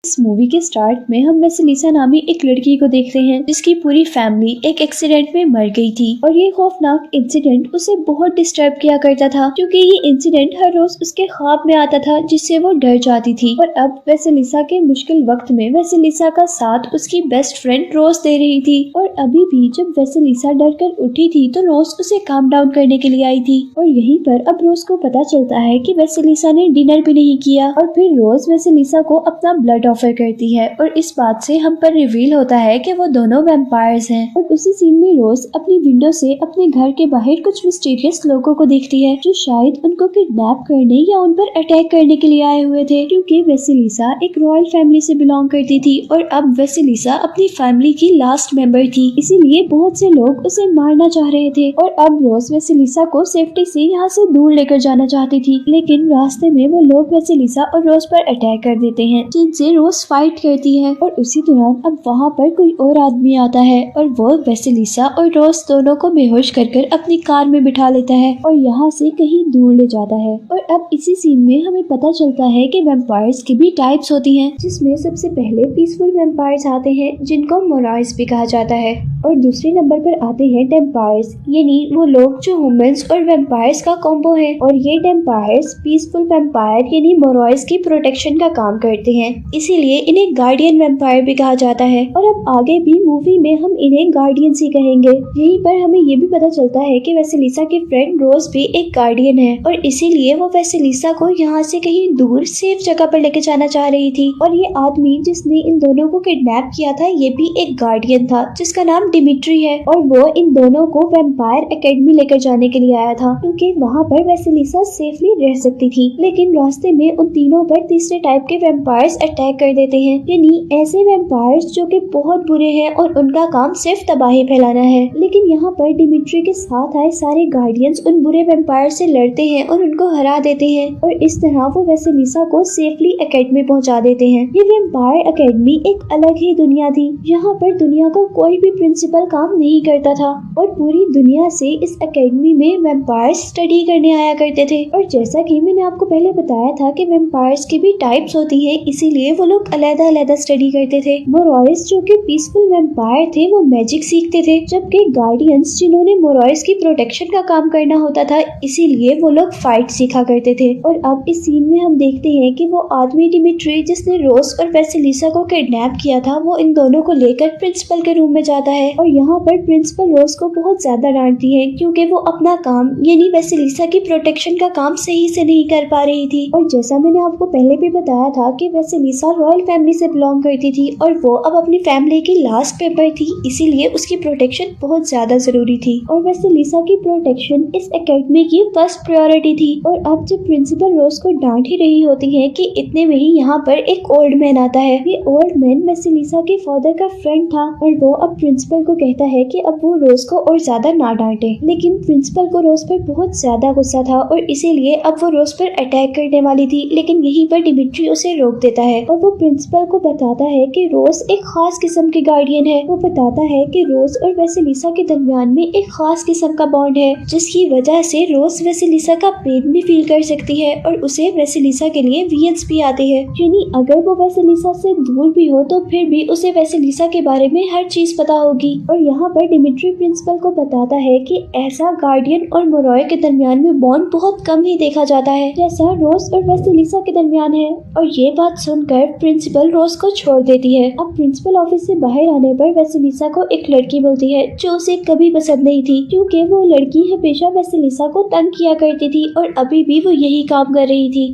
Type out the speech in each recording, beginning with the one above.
इस मूवी के स्टार्ट में हम वेसेलिसा नामी एक लड़की को देखते हैं जिसकी पूरी फैमिली एक एक्सीडेंट में मर गई थी और ये खौफनाक इंसिडेंट उसे बहुत डिस्टर्ब किया करता था क्योंकि ये इंसिडेंट हर रोज उसके ख्वाब में आता था जिससे वो डर जाती थी। और अब वेसेलिसा के मुश्किल वक्त में वेसेलिसा का साथ उसकी बेस्ट फ्रेंड रोज दे रही थी। और अभी भी जब वेसेलिसा डर कर उठी थी तो रोज उसे काम डाउन करने के लिए आई थी। और यहीं पर अब रोज को पता चलता है कि वेसेलिसा ने डिनर भी नहीं किया और फिर रोज वेसेलिसा को अपना ब्लड ऑफर करती है और इस बात से हम पर रिवील होता है कि वो दोनों वैम्पायर्स हैं। और उसी सीन में रोज अपनी विंडो से अपने घर के बाहर कुछ मिस्टीरियस लोगों को देखती है जो शायद उनको किडनैप करने या उन पर अटैक करने के लिए आए हुए थे क्योंकि वेसेलिसा एक रॉयल फैमिली से बिलोंग करती थी और अब वेसेलिसा अपनी फैमिली की लास्ट मेंबर थी, इसीलिए बहुत से लोग उसे मारना चाह रहे थे। और अब रोज वेसेलिसा को सेफ्टी से यहाँ से दूर लेकर जाना चाहती थी, लेकिन रास्ते में वो लोग वेसेलिसा और रोज पर अटैक कर देते हैं जिनसे रोज फाइट करती है। और उसी दौरान अब वहाँ पर कोई और आदमी आता है और वो वेसेलिसा और रोज दोनों को बेहोश कर अपनी कार में बिठा लेता है और यहाँ से कहीं दूर ले जाता है। और अब इसी सीन में हमें पता चलता है कि वैम्पायर्स की भी टाइप्स होती हैं, जिसमें सबसे पहले पीसफुल वैम्पायर्स आते हैं जिनको मोराइस भी कहा जाता है और दूसरे नंबर पर आते हैं टेम्पायर्स, यानी वो लोग जो ह्यूमंस और वैम्पायर्स का कॉम्बो है। और ये टेम्पायर्स पीसफुल वैम्पायर यानी मोराइस की प्रोटेक्शन का काम करते हैं, इसीलिए इन्हें गार्डियन वैम्पायर भी कहा जाता है। और अब आगे भी मूवी में हम इन्हें गार्डियंस ही कहेंगे। यहीं पर हमें ये भी पता चलता है कि वेसेलिसा की फ्रेंड रोज भी एक गार्डियन है और इसीलिए वो वेसेलिसा को यहाँ से कहीं दूर सेफ जगह पर लेके जाना चाह रही थी। और ये आदमी जिसने इन दोनों को किडनैप किया था ये भी एक गार्डियन था जिसका नाम डिमिट्री है और वो इन दोनों को वैम्पायर एकेडमी लेकर जाने के लिए आया था क्योंकि वहाँ पर वेसेलिसा सेफली रह सकती थी। लेकिन रास्ते में उन तीनों पर तीसरे टाइप के वैम्पायर्स अटैक कर देते हैं, यानी ऐसे वैम्पायर्स जो कि बहुत बुरे हैं और उनका काम सिर्फ तबाही फैलाना है। लेकिन यहाँ पर डिमिट्री के साथ आए सारे गार्डियंस उन बुरे वैम्पायर से लड़ते हैं और उनको हरा देते हैं और इस तरह वो वेसेलिसा को सेफली एकेडमी पहुंचा देते हैं। ये वैम्पायर एकेडमी एक अलग ही दुनिया थी। यहाँ पर दुनिया का कोई भी प्रिंसिपल काम नहीं करता था और पूरी दुनिया से इस एकेडमी में वैम्पायर्स स्टडी करने आया करते थे। और जैसा कि मैंने आपको पहले बताया था कि वैम्पायर्स की भी टाइप्स होती हैं, इसीलिए वो लोग अलग-अलग स्टडी करते थे। मोराइस जो कि पीसफुल वैम्पायर थे वो मैजिक सीखते थे, जबकि गार्डियंस जिन्होंने मोराइस की प्रोटेक्शन का काम करना होता था इसीलिए वो लोग फाइट सीखा करते थे। और अब इस सीन में हम देखते हैं कि वो आदमी डिमिट्री जिसने रोज और वेसेलिसा को किडनैप किया था वो इन दोनों को लेकर प्रिंसिपल के रूम में जाता है और यहाँ पर प्रिंसिपल रोज को बहुत ज्यादा डांटती है क्योंकि वो अपना काम यानी वेसेलिसा की प्रोटेक्शन का काम सही से नहीं कर पा रही थी। और जैसा मैंने आपको पहले भी बताया था कि वेसेलिसा रॉयल फैमिली से बिलोंग करती थी और वो अब अपनी फैमिली की लास्ट मेंबर थी, इसीलिए उसकी प्रोटेक्शन बहुत ज्यादा जरूरी थी और वेसेलिसा की प्रोटेक्शन इस एकेडमी की फर्स्ट प्रायोरिटी थी। और अब जब प्रिंसिपल रोज को डांट ही रही होती है कि इतने में ही यहाँ पर एक ओल्ड मैन आता है। ये ओल्ड मैन वेसेलिसा के फादर का फ्रेंड था और वो अब प्रिंसिपल को कहता है कि अब वो रोज को और ज्यादा ना डांटे, लेकिन प्रिंसिपल को रोज पर बहुत ज्यादा गुस्सा था और इसीलिए अब वो रोज पर अटैक करने वाली थी, लेकिन यहीं पर डिमिट्री उसे रोक देता है और वो प्रिंसिपल को बताता है कि रोज एक खास किस्म की गार्डियन है। वो बताता है कि रोज और वेसेलिसा के दरमियान में एक खास किस्म का बॉन्ड है जिसकी वजह से रोज वेसेलिसा का पेन भी फील कर सकती है और उसे वेसेलिसा के लिए वियंस भी आते हैं, यानी अगर वो वेसेलिसा से दूर भी हो तो फिर भी उसे वेसेलिसा के बारे में हर चीज पता होगी। और यहाँ पर डिमिट्री प्रिंसिपल को बताता है कि ऐसा गार्डियन और मोरॉय के दरमियान में बॉन्ड बहुत कम ही देखा जाता है जैसा रोज और वेसेलिसा के दरमियान है। और ये बात सुनकर प्रिंसिपल रोज को छोड़ देती है। अब प्रिंसिपल ऑफिस से बाहर आने पर वेसेलिसा को एक लड़की मिलती है जो उसे कभी पसंद नहीं थी क्योंकि वो लड़की हमेशा वेसेलिसा को तंग किया करती थी और अभी भी वो यही काम कर रही थी।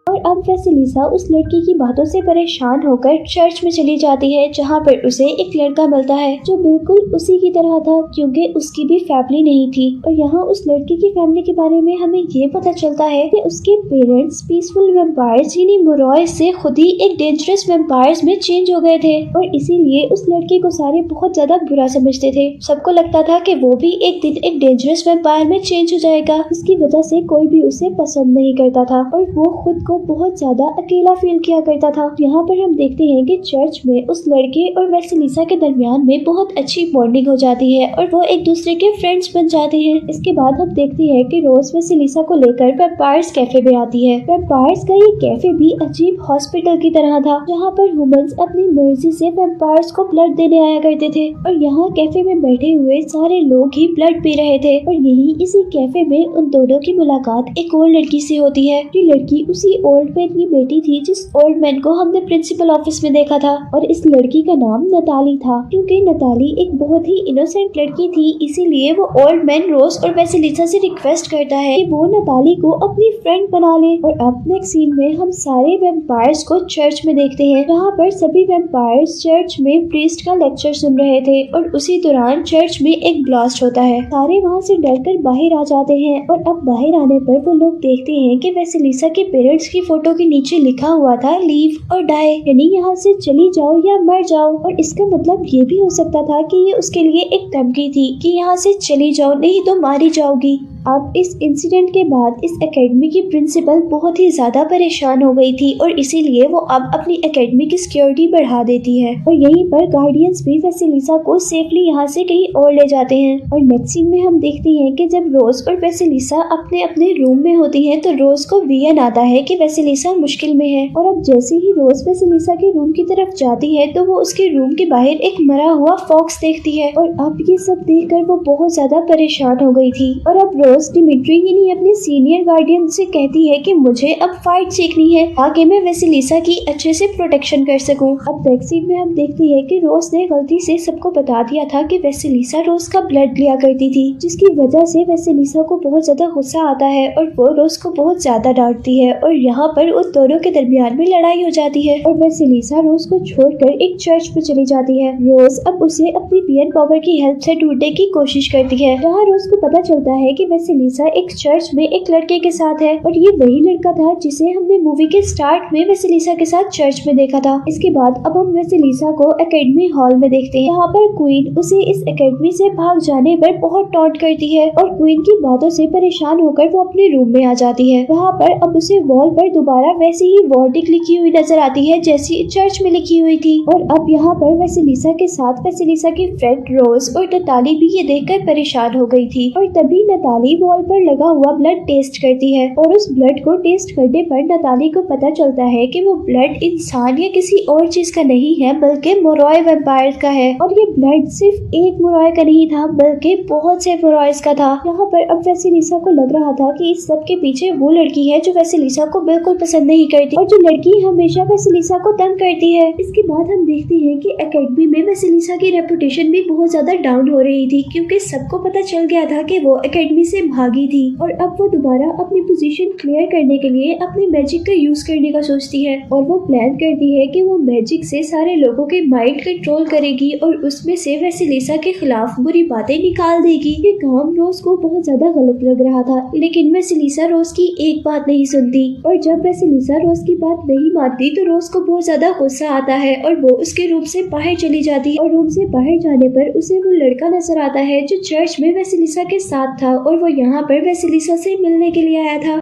और अब वेसेलिसा उस लड़की की बातों से परेशान होकर चर्च में चली जाती है जहाँ पर उसे एक लड़का मिलता है जो बिल्कुल उसी की तरह था क्योंकि उसकी भी फैमिली नहीं थी। और यहाँ उस लड़की की फैमिली के बारे में हमें ये पता चलता है कि उसके पेरेंट्स पीसफुल वैम्पायर्स यानी मोराइस से खुद ही एक डेंजरस वैम्पायर्स में चेंज हो गए थे और इसीलिए उस लड़की को सारे बहुत ज्यादा बुरा समझते थे। सबको लगता था कि वो भी एक दिन एक डेंजरस वैम्पायर में चेंज हो जाएगा, इसकी वजह से कोई भी उसे पसंद नहीं करता था और वो खुद को बहुत ज्यादा अकेला फील किया करता था। यहाँ पर हम देखते हैं कि चर्च में उस लड़के और वेसेलिसा के दरमियान में बहुत अच्छी बॉन्डिंग हो जाती है और वो एक दूसरे के फ्रेंड्स बन जाते हैं। इसके बाद हम देखते हैं कि रोज वेसेलिसा को लेकर वेम्पायर्स कैफे में आती है। वेम्पायर्स का ये कैफे भी अजीब हॉस्पिटल की तरह था, जहाँ पर ह्यूमंस अपनी मर्जी से वेम्पायर्स को ब्लड देने आया करते थे और यहाँ कैफे में बैठे हुए सारे लोग ही ब्लड पी रहे थे। और यही इसी कैफे में उन दोनों की मुलाकात एक और लड़की से होती है। ये लड़की उसी ओल्ड मैन की बेटी थी जिस ओल्ड मैन को हमने प्रिंसिपल ऑफिस में देखा था और इस लड़की का नाम नताली था। क्योंकि नताली एक बहुत ही इनोसेंट लड़की थी, इसीलिए वो ओल्ड मैन रोज और वेसेलिसा से रिक्वेस्ट करता है कि वो नताली को अपनी फ्रेंड बना ले। और अब नेक्स्ट सीन में हम सारे वेम्पायर्स को चर्च में देखते हैं, जहाँ पर सभी वेम्पायर्स चर्च में प्रीस्ट का लेक्चर सुन रहे थे और उसी दौरान चर्च में एक ब्लास्ट होता है। सारे वहाँ से डरकर बाहर आ जाते हैं और अब बाहर आने पर वो लोग देखते हैं कि वेसेलिसा के पेरेंट्स की फोटो के नीचे लिखा हुआ था लीव और डाई, यानी यहाँ से चली जाओ या मर जाओ। और इसका मतलब ये भी हो सकता था कि ये उसके लिए एक धमकी थी कि यहाँ से चली जाओ नहीं तो मारी जाओगी। अब इस इंसिडेंट के बाद इस एकेडमी की प्रिंसिपल बहुत ही ज्यादा परेशान हो गई थी और इसीलिए वो अब अपनी एकेडमी की सिक्योरिटी बढ़ा देती है और यहीं पर गार्डियंस भी वेसेलिसा को सेफली यहाँ से कहीं और ले जाते हैं। और नेक्स्ट सीन में हम देखते हैं कि जब रोज और वेसेलिसा अपने अपने रूम में होती हैं तो रोज को वियन आता है कि वेसेलिसा मुश्किल में है और अब जैसे ही रोज वेसेलिसा के रूम की तरफ जाती है तो वो उसके रूम के बाहर एक मरा हुआ फॉक्स देखती है और अब ये सब देखकर वो बहुत ज्यादा परेशान हो गई थी। और अब रोज डिमिट्री यानी अपने सीनियर गार्डियन से कहती है कि मुझे अब फाइट सीखनी है ताकि मैं वेसेलिसा की अच्छे से प्रोटेक्शन कर सकूं। अब नेक्स्ट सीन में हम देखते हैं कि रोज ने गलती से सबको बता दिया था कि वेसेलिसा रोज का ब्लड लिया करती थी, जिसकी वजह से वेसेलिसा को बहुत ज्यादा गुस्सा आता है और वो रोज को बहुत ज्यादा डांटती है और यहाँ पर उन दोनों के दरमियान में लड़ाई हो जाती है और वेसेलिसा रोज को छोड़कर एक चर्च में चली जाती है। रोज अब उसे अपनी वियन पावर की हेल्प से ढूंढने की कोशिश करती है। यहाँ रोज को पता चलता है कि वेसेलिसा एक चर्च में एक लड़के के साथ है और ये वही लड़का था जिसे हमने मूवी के स्टार्ट में वेसेलिसा के साथ चर्च में देखा था। इसके बाद अब हम वेसेलिसा को एकेडमी हॉल में देखते हैं, यहाँ पर क्वीन उसे इस एकेडमी से भाग जाने पर बहुत टॉन्ट करती है और क्वीन की बातों से परेशान होकर वो अपने रूम में आ जाती है। वहाँ पर अब उसे वॉल पर दोबारा वैसी ही वार्निंग लिखी हुई नजर आती है जैसी चर्च में लिखी हुई थी। और अब यहाँ पर वेसेलिसा के साथ वेसेलिसा की फ्रेंड रोज और नताली भी ये देखकर परेशान हो गई थी और तभी नताली वॉल पर लगा हुआ ब्लड टेस्ट करती है और उस ब्लड को टेस्ट करने पर नताली को पता चलता है कि वो ब्लड इंसान या किसी और चीज का नहीं है बल्कि मोरॉय वैम्पायर का है। और ये ब्लड सिर्फ एक मोरॉय का नहीं था बल्कि बहुत से मोरॉयज का था। यहाँ पर अब वेसेलिसा को लग रहा था कि इस सब के पीछे वो लड़की है जो वेसेलिसा को बिल्कुल पसंद नहीं करती और जो लड़की हमेशा वेसेलिसा को तंग करती है। इसके बाद हम देखते हैं कि एकेडमी में वेसेलिसा की रेपुटेशन भी बहुत ज्यादा डाउन हो रही थी क्योंकि सबको पता चल गया था कि वो एकेडमी से भागी थी और अब वो दोबारा अपनी पोजीशन क्लियर करने के लिए अपने मैजिक का यूज करने का सोचती है और वो प्लान करती है कि वो मैजिक से सारे लोगों के माइंड कंट्रोल करेगी और उसमें से वेसेलिसा के खिलाफ बुरी बातें निकाल देगी। ये काम रोज को बहुत ज्यादा गलत लग रहा था लेकिन वेसेलिसा रोज की एक बात नहीं सुनती और जब वेसेलिसा रोज की बात नहीं मानती तो रोज को बहुत ज्यादा गुस्सा आता है और वो उसके रूम से बाहर चली जाती है और रूम से बाहर जाने पर उसे वो लड़का नजर आता है जो चर्च में वेसेलिसा के साथ था और वो यहाँ पर वेसेलिसा से मिलने के लिए आया था।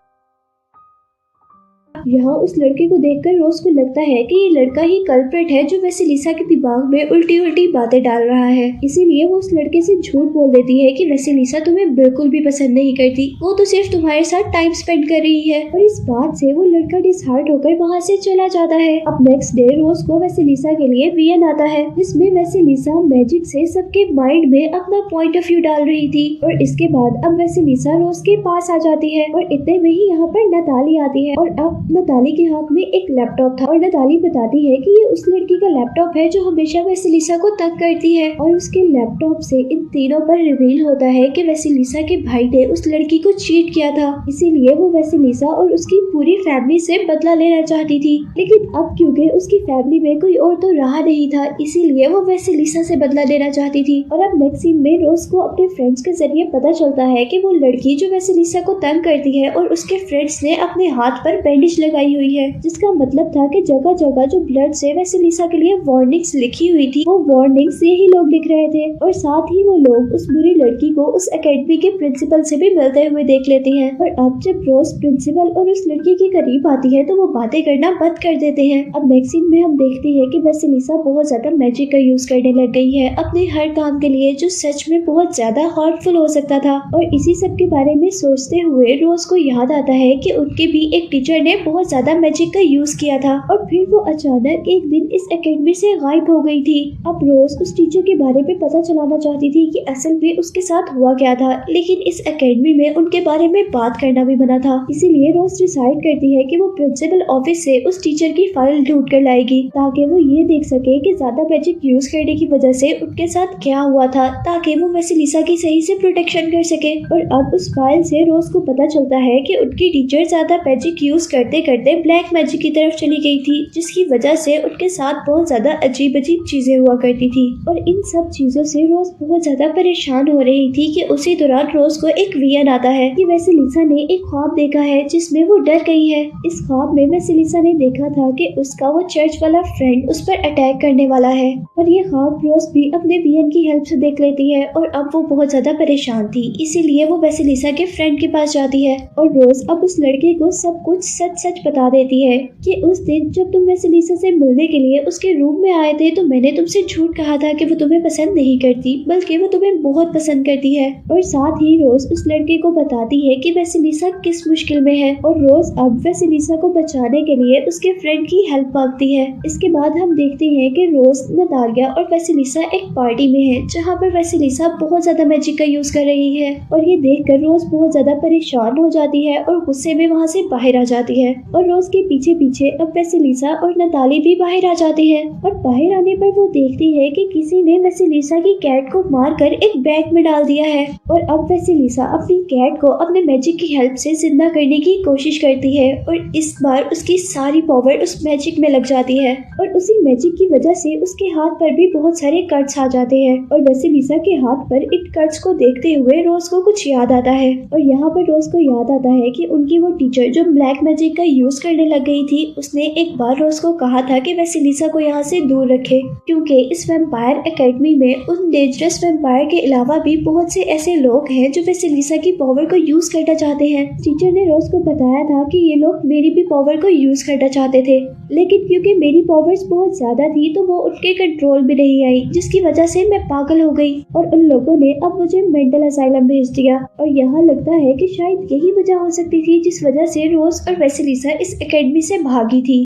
यहाँ उस लड़के को देखकर रोज को लगता है कि ये लड़का ही कल्प्रिट है जो वेसेलिसा के दिमाग में उल्टी उल्टी बातें डाल रहा है। इसीलिए वो उस लड़के से झूठ बोल देती है कि वेसेलिसा तुम्हें बिल्कुल भी पसंद नहीं करती, वो तो सिर्फ तुम्हारे साथ टाइम स्पेंड कर रही है। और इस बात से वो लड़का डिसहार्ट होकर वहाँ से चला जाता है। अब नेक्स्ट डे रोज को वेसेलिसा के लिए वियन आता है जिसमें वेसेलिसा मैजिक से सबके माइंड में अपना पॉइंट ऑफ व्यू डाल रही थी और इसके बाद अब वेसेलिसा रोज के पास आ जाती है और इतने में ही यहाँ पर नताली आती है और अब नताली के हाथ में एक लैपटॉप था और नताली बताती है कि ये उस लड़की का लैपटॉप है जो हमेशा वेसेलिसा को तंग करती है और उसके लैपटॉप से इन तीनों पर रिवील होता है कि वेसेलिसा के भाई ने उस लड़की को चीट किया था, इसीलिए वो वेसेलिसा और उसकी पूरी फैमिली से बदला लेना चाहती थी। लेकिन अब क्योंकि उसकी फैमिली में कोई और तो रहा नहीं था इसीलिए वो वेसेलिसा से बदला लेना चाहती थी। और अब नेक्स्ट सीन में रोज को अपने फ्रेंड्स के जरिए पता चलता है कि वो लड़की जो वेसेलिसा को तंग करती है और उसके फ्रेंड्स ने अपने हाथ पर बैंडेज लगाई हुई है, जिसका मतलब था कि जगह जगह जो ब्लड से वेसिलिसा के लिए वार्निंग्स लिखी हुई थी, वो वार्निंग्स यही लोग लिख रहे थे। और साथ ही वो लोग उस बुरी लड़की को उस एकेडमी के प्रिंसिपल से भी मिलते हुए देख लेते हैं। और अब जब रोज प्रिंसिपल और उस लड़की के करीब आती है तो वो बातें करना बंद कर देते हैं। अब नेक्स्ट सीन में हम देखते हैं कि वेसिलिसा बहुत ज्यादा मैजिक का यूज करने लग गई है अपने हर काम के लिए, जो सच में बहुत ज्यादा हार्मफुल हो सकता था। और इसी सब के बारे में सोचते हुए रोज को याद आता है कि उनके भी एक टीचर ने बहुत ज्यादा मैजिक का यूज किया था और फिर वो अचानक एक दिन इस एकेडमी से गायब हो गई थी। अब रोज उस टीचर के बारे में पता चलाना चाहती थी कि असल में उसके साथ हुआ क्या था, लेकिन इस एकेडमी में उनके बारे में बात करना भी मना था। इसीलिए रोज डिसाइड करती है कि वो प्रिंसिपल ऑफिस से उस टीचर की फाइल ढूंढ कर लाएगी, ताकि वो ये देख सके कि ज्यादा मैजिक यूज करने की वजह से उनके साथ क्या हुआ था, ताकि वो वेसिलिसा की सही से प्रोटेक्शन कर सके। और अब उस फाइल से रोज को पता चलता है कि उनकी टीचर ज्यादा मैजिक यूज करते करते ब्लैक मैजिक की तरफ चली गई थी, जिसकी वजह से उनके साथ बहुत ज्यादा अजीब अजीब चीजें हुआ करती थी। और इन सब चीजों से रोज बहुत ज्यादा परेशान हो रही थी कि उसी दौरान रोज को एक विजन आता है कि वेसिलिसा ने एक ख्वाब देखा है जिसमें वो डर गई है। इस ख्वाब में वेसिलिसा ने देखा था कि उसका वो चर्च वाला फ्रेंड उस पर अटैक करने वाला है। और ये ख्वाब रोज भी अपने विजन की हेल्प से देख लेती है। और अब वो बहुत ज्यादा परेशान थी, इसीलिए वो वेसिलिसा के फ्रेंड के पास जाती है और रोज अब उस लड़के को सब कुछ सच सच बता देती है कि उस दिन जब तुम वेसिलिसा से मिलने के लिए उसके रूम में आए थे तो मैंने तुमसे झूठ कहा था कि वो तुम्हें पसंद नहीं करती, बल्कि वो तुम्हें बहुत पसंद करती है। और साथ ही रोज उस लड़के को बताती है कि वेसिलिसा किस मुश्किल में है और रोज अब वेसिलिसा को बचाने के लिए उसके फ्रेंड की हेल्प मांगती है। इसके बाद हम देखते हैं कि रोज, नतालिया और वेसिलिसा एक पार्टी में है जहाँ पर वेसिलिसा बहुत ज्यादा मैजिक का यूज कर रही है। और ये देखकर रोज बहुत ज्यादा परेशान हो जाती है और गुस्से में वहाँ से बाहर आ जाती है। और रोज के पीछे पीछे अब वेसिलिसा और नताली भी बाहर आ जाती है। और बाहर आने पर वो देखती है कि किसी ने वेसिलिसा की कैट को मारकर एक बैग में डाल दिया है। और अब वेसिलिसा अपनी कैट को अपने मैजिक की हेल्प से जिंदा करने की कोशिश करती है और इस बार उसकी सारी पावर उस मैजिक में लग जाती है। और उसी मैजिक की वजह से उसके हाथ पर भी बहुत सारे कट्स आ जाते हैं। और वेसिलिसा के हाथ पर इन कट्स को देखते हुए रोज को कुछ याद आता है। और यहाँ पर रोज को याद आता है कि उनकी वो टीचर जो ब्लैक मैजिक का यूज करने लग गई थी, उसने एक बार रोज को कहा था कि वेसिलिसा को यहाँ से दूर रखे, क्योंकि इस वैम्पायर एकेडमी में उन डेंजरस वैम्पायर के अलावा भी बहुत से ऐसे लोग हैं जो वेसिलिसा की पावर को यूज करना चाहते हैं। टीचर ने रोज को बताया था कि ये लोग मेरी भी पावर को यूज करना चाहते थे, लेकिन क्योंकि मेरी पावर्स बहुत ज्यादा थी तो वो उनके कंट्रोल में नहीं आई, जिसकी वजह से मैं पागल हो गई और उन लोगों ने अब मुझे मेंटल असाइलम भेज दिया। और यहाँ लगता है कि शायद यही वजह हो सकती थी जिस वजह से रोज और वेसिलिसा इस एकेडमी से भागी थी।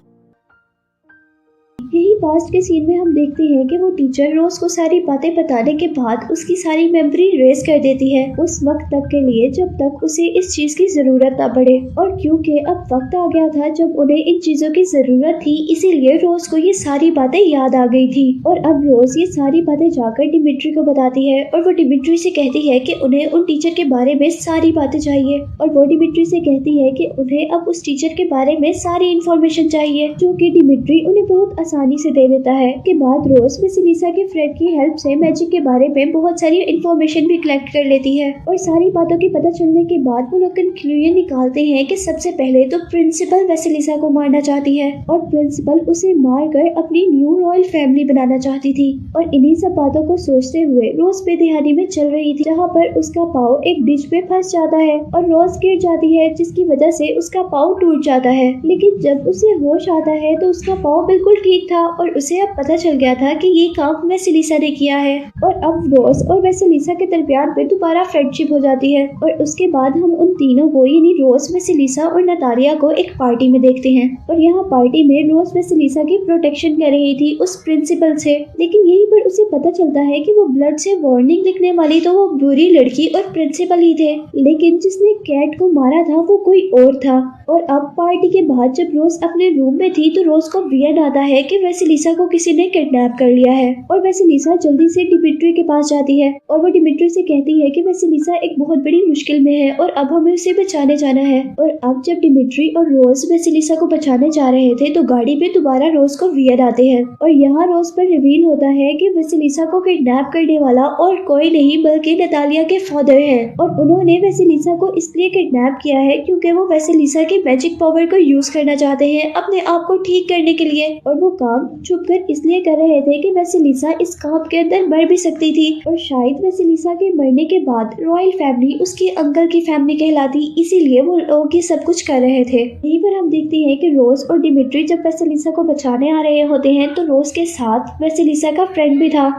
यही पास्ट के सीन में हम देखते हैं कि वो टीचर रोज को सारी बातें बताने के बाद उसकी सारी मेमोरी रेज कर देती है उस वक्त तक के लिए जब तक उसे इस चीज की जरूरत ना पड़े। और क्योंकि अब वक्त आ गया था जब उन्हें इन चीजों की जरूरत थी, इसीलिए रोज को ये सारी बातें याद आ गई थी। और अब रोज ये सारी बातें जाकर डिमिट्री को बताती है और वो डिमिट्री से कहती है कि उन्हें उन टीचर के बारे में सारी बातें चाहिए। और वो डिमिट्री से कहती है कि उन्हें अब उस टीचर के बारे में सारी इन्फॉर्मेशन चाहिए, जो कि डिमिट्री उन्हें बहुत आसानी से दे देता है। के बाद रोज वेसिलिसा के फ्रेंड की हेल्प से मैजिक के बारे में बहुत सारी इन्फॉर्मेशन भी कलेक्ट कर लेती है। और सारी बातों के पता चलने के बाद वो लोग कंक्लूजन निकालते हैं कि सबसे पहले तो प्रिंसिपल वेसिलिसा को मारना चाहती है और प्रिंसिपल उसे मारकर अपनी न्यू रॉयल फैमिली बनाना चाहती थी। और इन्हीं सब बातों को सोचते हुए रोज बेदहानी में चल रही थी, जहाँ पर उसका पाँव एक डिश में फंस जाता है और रोज गिर जाती है, जिसकी वजह से उसका पाँव टूट जाता है। लेकिन जब उसे होश आता है तो उसका पाँव बिल्कुल ठीक था और उसे अब पता चल गया था कि ये काम वेसिलिसा ने किया है। और अब रोज और वेसिलिसा के दरमियान पे दोबारा फ्रेंडशिप हो जाती है। और उसके बाद हम उन तीनों को, यानी रोज, वेसिलिसा और नतालिया को एक पार्टी में देखते हैं। और यहाँ पार्टी में रोज वेसिलिसा की प्रोटेक्शन कर रही थी उस प्रिंसिपल से, लेकिन यहीं पर उसे पता चलता है कि वो ब्लड से वार्निंग लिखने वाली तो वो बुरी लड़की और प्रिंसिपल ही थे, लेकिन जिसने कैट को मारा था वो कोई और था। और अब पार्टी के बाद जब रोज अपने रूम में थी तो रोज को वियर्ड आता है कि वेसिलिसा वेसिलिसा को किसी ने किडनैप कर लिया है। और वेसिलिसा जल्दी से डिमिट्री के पास जाती है और वो डिमिट्री से कहती है कि वेसिलिसा एक बहुत बड़ी मुश्किल में है और अब हमें उसे बचाने जाना है। और अब जब डिमिट्री और रोज वेसिलिसा को बचाने जा रहे थे तो गाड़ी पे दोबारा रोज को वियड आते हैं और यहाँ रोज पर रिवील होता है कि वेसिलिसा को किडनैप करने वाला और कोई नहीं बल्कि नतालिया के फादर है। और उन्होंने वेसिलिसा को इसलिए किडनैप किया है क्योंकि वो वेसिलिसा की मैजिक पावर को यूज करना चाहते हैं अपने आप को ठीक करने के लिए। और वो काम छुपकर इसलिए कर रहे थे कि वेसिलिसा इस काम के अंदर मर भी सकती थी और शायद वेसिलिसा के मरने के बाद रॉयल फैमिली उसके अंकल की फैमिली कहलाती, इसीलिए वो लोग ये सब कुछ कर रहे थे। यहीं पर हम देखते हैं कि रोज और डिमिट्री जब वेसिलिसा को बचाने आ रहे होते हैं तो रोज के साथ वेसिलिसा का फ्रेंड भी था।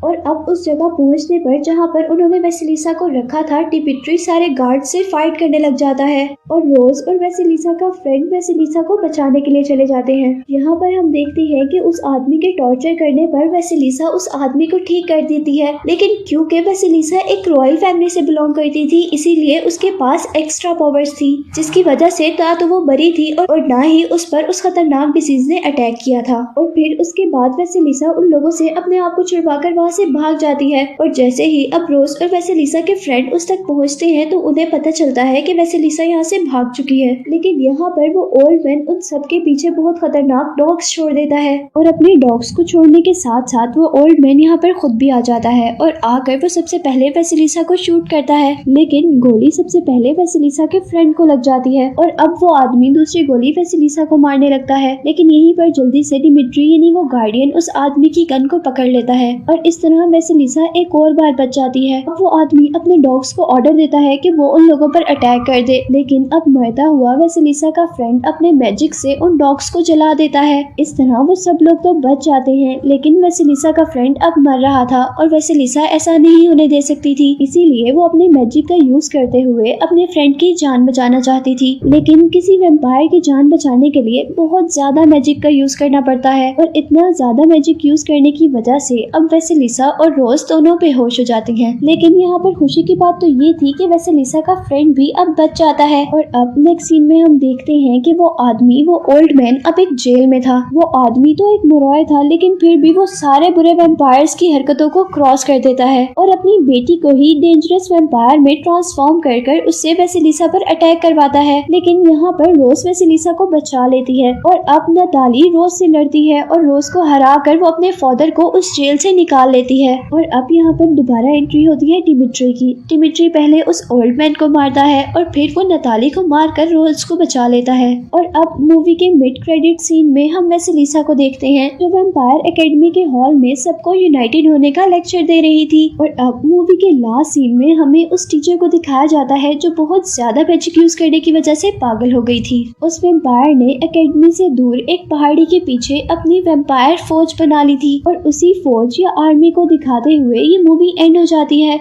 और अब उस जगह पहुंचने पर जहां पर उन्होंने वेसिलिसा को रखा था, डिमिट्री सारे गार्ड से फाइट करने लग जाता है और रोज और वेसिलिसा का फ्रेंड वेसिलिसा को बचाने के लिए चले जाते हैं। यहाँ पर हम देखते हैं कि उस आदमी के टॉर्चर करने पर वेसिलिसा उस आदमी को ठीक कर देती है, लेकिन क्योंकि वेसिलिसा एक रॉयल फैमिली से बिलोंग करती थी इसीलिए उसके पास एक्स्ट्रा पावर्स थी, जिसकी वजह से ना तो वो मरी थी और ना ही उस पर उस खतरनाक डिसीज ने अटैक किया था। और फिर उसके बाद वेसिलिसा उन लोगों से अपने आप को छुड़वाकर से भाग जाती है। और जैसे ही अब रोज और वेसिलिसा के फ्रेंड उस तक पहुंचते हैं तो उन्हें पता चलता है कि वेसिलिसा यहाँ से भाग चुकी है, लेकिन यहाँ पर वो ओल्ड मैन उन सबके पीछे बहुत खतरनाक डॉग्स छोड़ देता है और अपने डॉग्स को छोड़ने के साथ साथ वो ओल्ड मैन यहाँ पर खुद भी आ जाता है और आकर वो सबसे पहले वेसिलिसा को शूट करता है, लेकिन गोली सबसे पहले वेसिलिसा के फ्रेंड को लग जाती है और अब वो आदमी दूसरी गोली वेसिलिसा को मारने लगता है। लेकिन यहीं पर जल्दी से डिमिट्री यानी वो गार्डियन उस आदमी की गन को पकड़ लेता है और इस तरह वेसिलिसा एक और बार बच जाती है। अब वो आदमी अपने डॉग्स को ऑर्डर देता है कि वो उन लोगों पर अटैक कर दे, लेकिन अब मरता हुआ वेसिलिसा का फ्रेंड अपने मैजिक से उन डॉग्स को जला देता है। इस तरह वो सब लोग तो बच जाते हैं, लेकिन वेसिलिसा का फ्रेंड अब मर रहा था और वेसिलिसा ऐसा नहीं होने दे सकती थी, इसीलिए वो अपने मैजिक का यूज करते हुए अपने फ्रेंड की जान बचाना चाहती थी। लेकिन किसी वैम्पायर की जान बचाने के लिए बहुत ज्यादा मैजिक का यूज करना पड़ता है और इतना ज्यादा मैजिक यूज करने की वजह से अब वेसिलिसा और रोज दोनों बेहोश हो जाती हैं। लेकिन यहाँ पर खुशी की बात तो ये थी कि वेसिलिसा का फ्रेंड भी अब बच जाता है। और अब नेक्स्ट सीन में हम देखते हैं कि वो आदमी, वो ओल्ड मैन अब एक जेल में था। वो आदमी तो एक मुरॉय था, लेकिन फिर भी वो सारे बुरे वैम्पायर्स की हरकतों को क्रॉस कर देता है और अपनी बेटी को ही डेंजरस वैम्पायर में ट्रांसफॉर्म कर उससे वेसिलिसा पर अटैक करवाता है। लेकिन यहाँ पर रोज वेसिलिसा को बचा लेती है और अब नताली रोज से लड़ती है और रोज को हरा कर वो अपने फादर को उस जेल से निकाल लेती है। और अब यहाँ पर दोबारा एंट्री होती है डिमिट्री की। डिमिट्री पहले उस ओल्ड मैन को मारता है और फिर वो नताली को मारकर रोज को बचा लेता है। और अब मूवी के मिड क्रेडिट सीन में हम वेसिलिसा को देखते हैं जो वैम्पायर एकेडमी के हॉल में सबको यूनाइटेड होने का लेक्चर दे रही थी। और अब मूवी के लास्ट सीन में हमें उस टीचर को दिखाया जाता है जो बहुत ज्यादा मैजिक यूज करने की वजह से पागल हो गई थी। उस वैम्पायर ने एकेडमी से दूर एक पहाड़ी के पीछे अपनी वैम्पायर फौज बना ली थी और उसी फौज या आर्मी को दिखाते हुए ये मूवी एंड हो जाती है।